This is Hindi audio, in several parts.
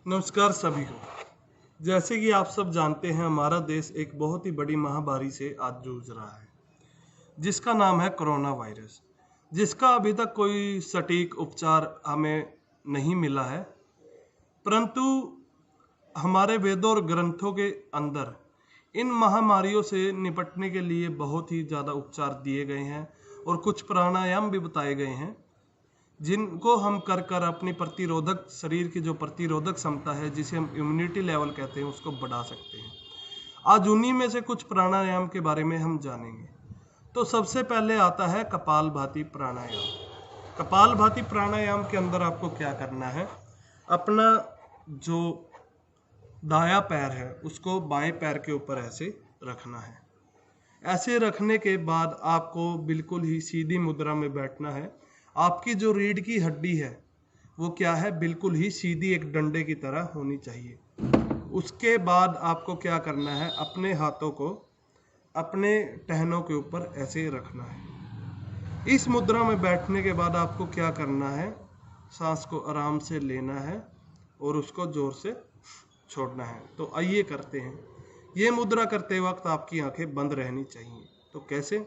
नमस्कार सभी को। जैसे कि आप सब जानते हैं, हमारा देश एक बहुत ही बड़ी महामारी से आज जूझ रहा है, जिसका नाम है कोरोना वायरस, जिसका अभी तक कोई सटीक उपचार हमें नहीं मिला है। परंतु हमारे वेदों और ग्रंथों के अंदर इन महामारियों से निपटने के लिए बहुत ही ज़्यादा उपचार दिए गए हैं और कुछ प्राणायाम भी बताए गए हैं, जिनको हम कर कर अपनी प्रतिरोधक शरीर की जो प्रतिरोधक क्षमता है, जिसे हम इम्यूनिटी लेवल कहते हैं, उसको बढ़ा सकते हैं। आज उन्हीं में से कुछ प्राणायाम के बारे में हम जानेंगे। तो सबसे पहले आता है कपालभाति प्राणायाम। कपालभाति प्राणायाम के अंदर आपको क्या करना है, अपना जो दाया पैर है उसको बाएं पैर के ऊपर ऐसे रखना है। ऐसे रखने के बाद आपको बिल्कुल ही सीधी मुद्रा में बैठना है। आपकी जो रीढ़ की हड्डी है वो क्या है, बिल्कुल ही सीधी एक डंडे की तरह होनी चाहिए। उसके बाद आपको क्या करना है, अपने हाथों को अपने टहनों के ऊपर ऐसे रखना है। इस मुद्रा में बैठने के बाद आपको क्या करना है, सांस को आराम से लेना है और उसको जोर से छोड़ना है। तो आइए करते हैं। ये मुद्रा करते वक्त आपकी आंखें बंद रहनी चाहिए। तो कैसे?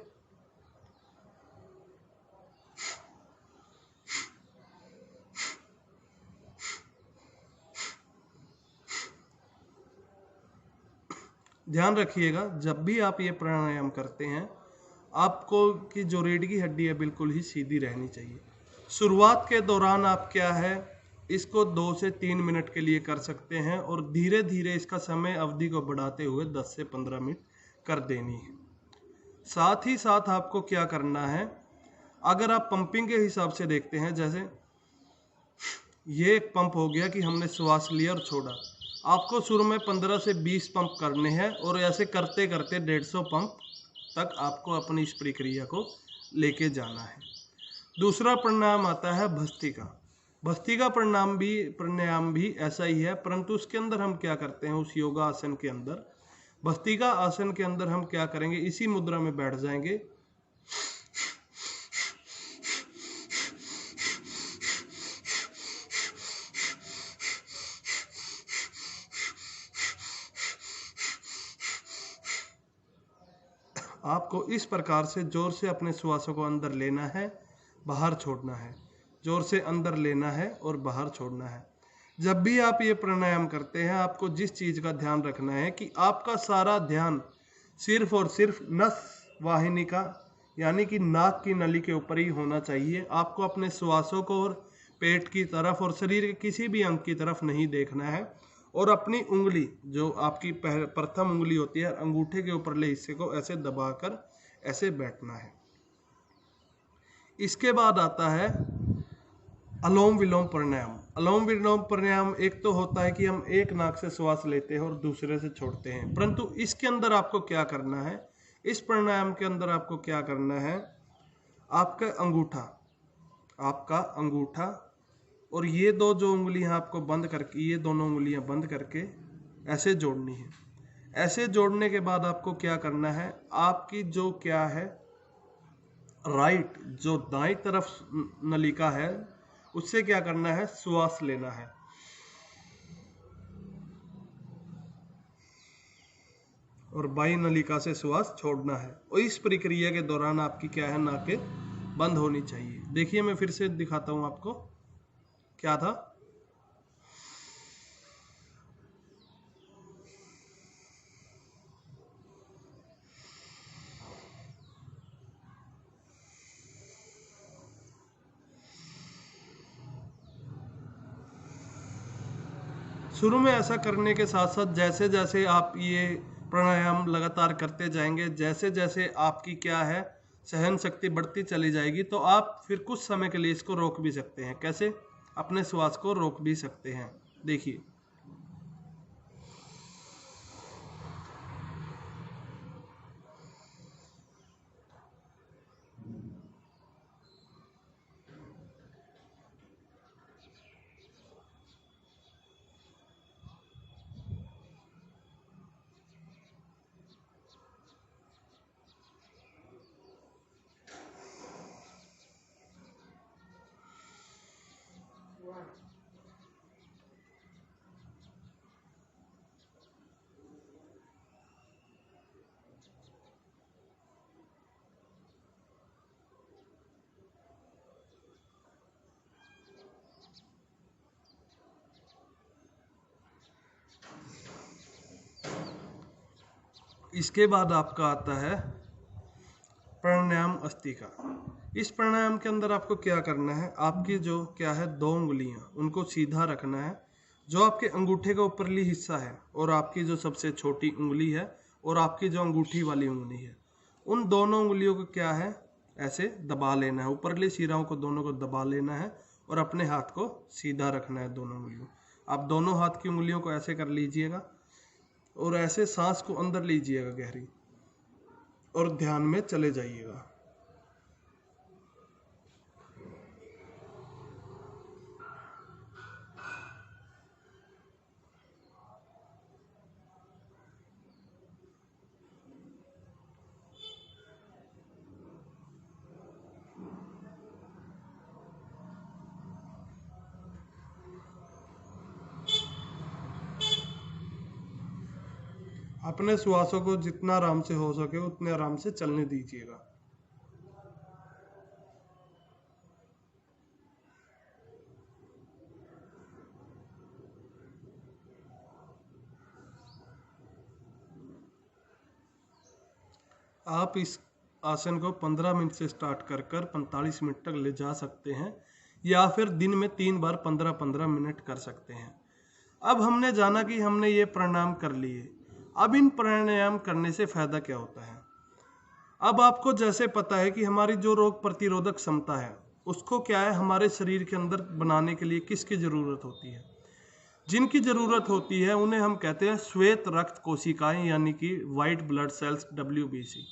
ध्यान रखिएगा, जब भी आप ये प्राणायाम करते हैं, आपको की जो रीढ़ की हड्डी है बिल्कुल ही सीधी रहनी चाहिए। शुरुआत के दौरान आप क्या है, इसको 2 से 3 मिनट के लिए कर सकते हैं और धीरे धीरे इसका समय अवधि को बढ़ाते हुए 10 से 15 मिनट कर देनी है। साथ ही साथ आपको क्या करना है, अगर आप पंपिंग के हिसाब से देखते हैं, जैसे ये एक पंप हो गया कि हमने श्वास लिया और छोड़ा। आपको शुरू में 15 से 20 पंप करने हैं और ऐसे करते करते 150 पंप तक आपको अपनी इस प्रक्रिया को लेके जाना है। दूसरा प्राणायाम आता है भस्त्रिका। भस्त्रिका प्राणायाम भी ऐसा ही है, परंतु उसके अंदर हम क्या करते हैं, उस योगा आसन के अंदर, भस्त्रिका आसन के अंदर हम क्या करेंगे, इसी मुद्रा में बैठ जाएंगे। आपको इस प्रकार से जोर से अपने श्वासों को अंदर लेना है, बाहर छोड़ना है, जोर से अंदर लेना है और बाहर छोड़ना है। जब भी आप ये प्राणायाम करते हैं, आपको जिस चीज़ का ध्यान रखना है कि आपका सारा ध्यान सिर्फ और सिर्फ नस वाहिनी का, यानी कि नाक की नली के ऊपर ही होना चाहिए। आपको अपने श्वासों को और पेट की तरफ और शरीर के किसी भी अंग की तरफ नहीं देखना है। और अपनी उंगली, जो आपकी प्रथम उंगली होती है, अंगूठे के ऊपरले हिस्से को ऐसे दबाकर ऐसे बैठना है। इसके बाद आता है अलोम विलोम प्राणायाम। अलोम विलोम प्राणायाम एक तो होता है कि हम एक नाक से श्वास लेते हैं और दूसरे से छोड़ते हैं, परंतु इसके अंदर आपको क्या करना है, इस प्राणायाम के अंदर आपको क्या करना है, आपका अंगूठा, आपका अंगूठा और ये दो जो उंगलियां आपको बंद करके, ये दोनों उंगलियां बंद करके ऐसे जोड़नी है। ऐसे जोड़ने के बाद आपको क्या करना है, आपकी जो क्या है, राइट जो दाईं तरफ नलिका है, उससे क्या करना है, श्वास लेना है और बाईं नलिका से श्वास छोड़ना है। और इस प्रक्रिया के दौरान आपकी क्या है, नाकें बंद होनी चाहिए। देखिए, मैं फिर से दिखाता हूं आपको क्या था। शुरू में ऐसा करने के साथ साथ जैसे जैसे आप ये प्राणायाम लगातार करते जाएंगे, जैसे जैसे आपकी क्या है, सहन शक्ति बढ़ती चली जाएगी, तो आप फिर कुछ समय के लिए इसको रोक भी सकते हैं। कैसे? अपने श्वास को रोक भी सकते हैं। देखिए, इसके बाद आपका आता है प्राणायाम अस्तिका। इस प्राणायाम के अंदर आपको क्या करना है, आपकी जो क्या है 2 उंगलियां उनको सीधा रखना है। जो आपके अंगूठे का ऊपरली हिस्सा है और आपकी जो सबसे छोटी उंगली है और आपकी जो अंगूठी वाली उंगली है, उन दोनों उंगलियों को क्या है ऐसे दबा लेना है। ऊपरली सिराओं को दोनों को दबा लेना है और अपने हाथ को सीधा रखना है दोनों उंगलियों। आप दोनों हाथ की उंगलियों को ऐसे कर लीजिएगा और ऐसे सांस को अंदर लीजिएगा गहरी और ध्यान में चले जाइएगा। अपने श्वासों को जितना आराम से हो सके उतने आराम से चलने दीजिएगा। आप इस आसन को 15 मिनट से स्टार्ट कर 45 मिनट तक ले जा सकते हैं या फिर दिन में 3 बार 15-15 मिनट कर सकते हैं। अब हमने जाना कि हमने ये प्राणायाम कर लिए। अब इन प्राणायाम करने से फायदा क्या होता है। अब आपको जैसे पता है कि हमारी जो रोग प्रतिरोधक क्षमता है उसको क्या है हमारे शरीर के अंदर बनाने के लिए किसकी ज़रूरत होती है। जिनकी ज़रूरत होती है उन्हें हम कहते हैं श्वेत रक्त कोशिकाएं यानी कि वाइट ब्लड सेल्स WBC।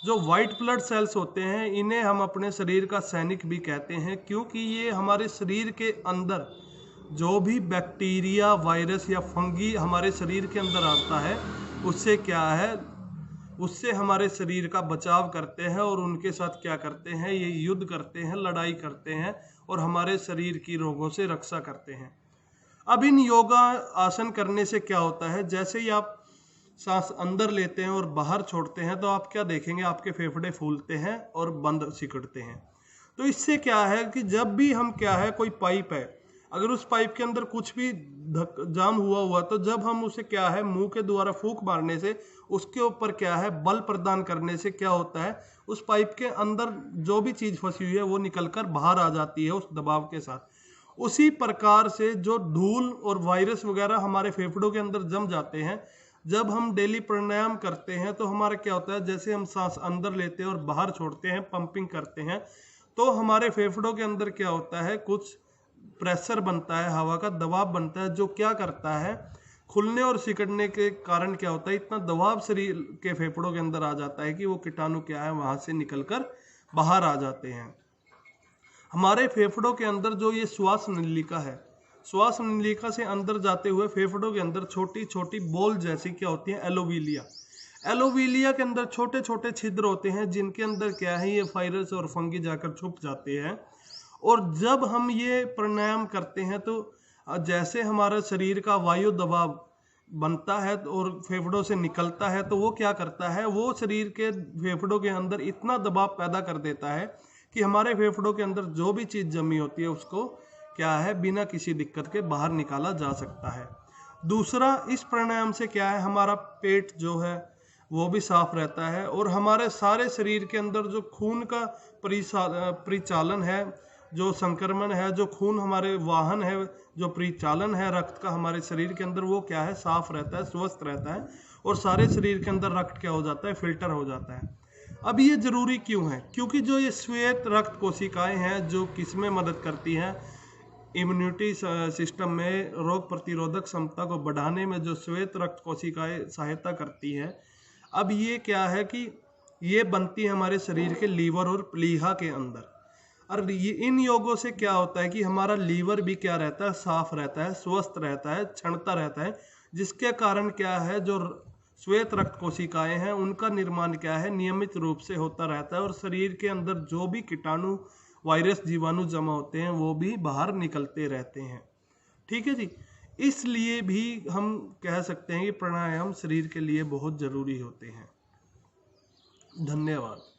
जो वाइट ब्लड सेल्स होते हैं इन्हें हम अपने शरीर का सैनिक भी कहते हैं, क्योंकि ये हमारे शरीर के अंदर जो भी बैक्टीरिया वायरस या फंगी हमारे शरीर के अंदर आता है उससे क्या है उससे हमारे शरीर का बचाव करते हैं और उनके साथ क्या करते हैं ये युद्ध करते हैं, लड़ाई करते हैं और हमारे शरीर की रोगों से रक्षा करते हैं। अब इन योगा आसन करने से क्या होता है, जैसे ही आप सांस अंदर लेते हैं और बाहर छोड़ते हैं तो आप क्या देखेंगे आपके फेफड़े फूलते हैं और बंद सिकुड़ते हैं। तो इससे क्या है कि जब भी हम क्या है कोई पाइप है अगर उस पाइप के अंदर कुछ भी जाम हुआ तो जब हम उसे क्या है मुंह के द्वारा फूंक मारने से उसके ऊपर क्या है बल प्रदान करने से क्या होता है उस पाइप के अंदर जो भी चीज़ फंसी हुई है वो निकलकर बाहर आ जाती है उस दबाव के साथ। उसी प्रकार से जो धूल और वायरस वगैरह हमारे फेफड़ों के अंदर जम जाते हैं, जब हम डेली प्राणायाम करते हैं तो हमारा क्या होता है जैसे हम सांस अंदर लेते हैं और बाहर छोड़ते हैं पंपिंग करते हैं तो हमारे फेफड़ों के अंदर क्या होता है कुछ प्रेशर बनता है, हवा का दबाव बनता है, जो क्या करता है खुलने और सिकुड़ने के कारण क्या होता है इतना दबाव शरीर के फेफड़ों के अंदर आ जाता है कि वो कीटाणु क्या है वहां से निकलकर बाहर आ जाते हैं। हमारे फेफड़ों के अंदर जो ये श्वास नलिका है, श्वास नलिका से अंदर जाते हुए फेफड़ों के अंदर छोटी छोटी बॉल जैसी क्या होती है एलोविलिया। एलोविलिया के अंदर छोटे छोटे छिद्र होते हैं जिनके अंदर क्या है ये वायरस और फंगी जाकर छुप जाते हैं। और जब हम ये प्राणायाम करते हैं तो जैसे हमारा शरीर का वायु दबाव बनता है और फेफड़ों से निकलता है तो वो क्या करता है वो शरीर के फेफड़ों के अंदर इतना दबाव पैदा कर देता है कि हमारे फेफड़ों के अंदर जो भी चीज़ जमी होती है उसको क्या है बिना किसी दिक्कत के बाहर निकाला जा सकता है। दूसरा, इस प्राणायाम से क्या है हमारा पेट जो है वो भी साफ रहता है और हमारे सारे शरीर के अंदर जो खून का परिचालन है, जो संक्रमण है, जो खून हमारे वाहन है, जो परिचालन है रक्त का हमारे शरीर के अंदर वो क्या है साफ रहता है, स्वस्थ रहता है और सारे शरीर के अंदर रक्त क्या हो जाता है फिल्टर हो जाता है। अब ये जरूरी क्यों है, क्योंकि जो ये श्वेत रक्त कोशिकाएं हैं जो किसमें मदद करती हैं इम्यूनिटी सिस्टम में रोग प्रतिरोधक क्षमता को बढ़ाने में जो श्वेत रक्त कोशिकाएं सहायता करती हैं। अब ये क्या है कि ये बनती है हमारे शरीर के लीवर और प्लीहा के अंदर। और ये इन योगों से क्या होता है कि हमारा लीवर भी क्या रहता है साफ रहता है, स्वस्थ रहता है, क्षणता रहता है, जिसके कारण क्या है जो श्वेत रक्त कोशिकाएं हैं उनका निर्माण क्या है नियमित रूप से होता रहता है और शरीर के अंदर जो भी कीटाणु वायरस जीवाणु जमा होते हैं वो भी बाहर निकलते रहते हैं। ठीक है जी, इसलिए भी हम कह सकते हैं कि प्राणायाम शरीर के लिए बहुत जरूरी होते हैं। धन्यवाद।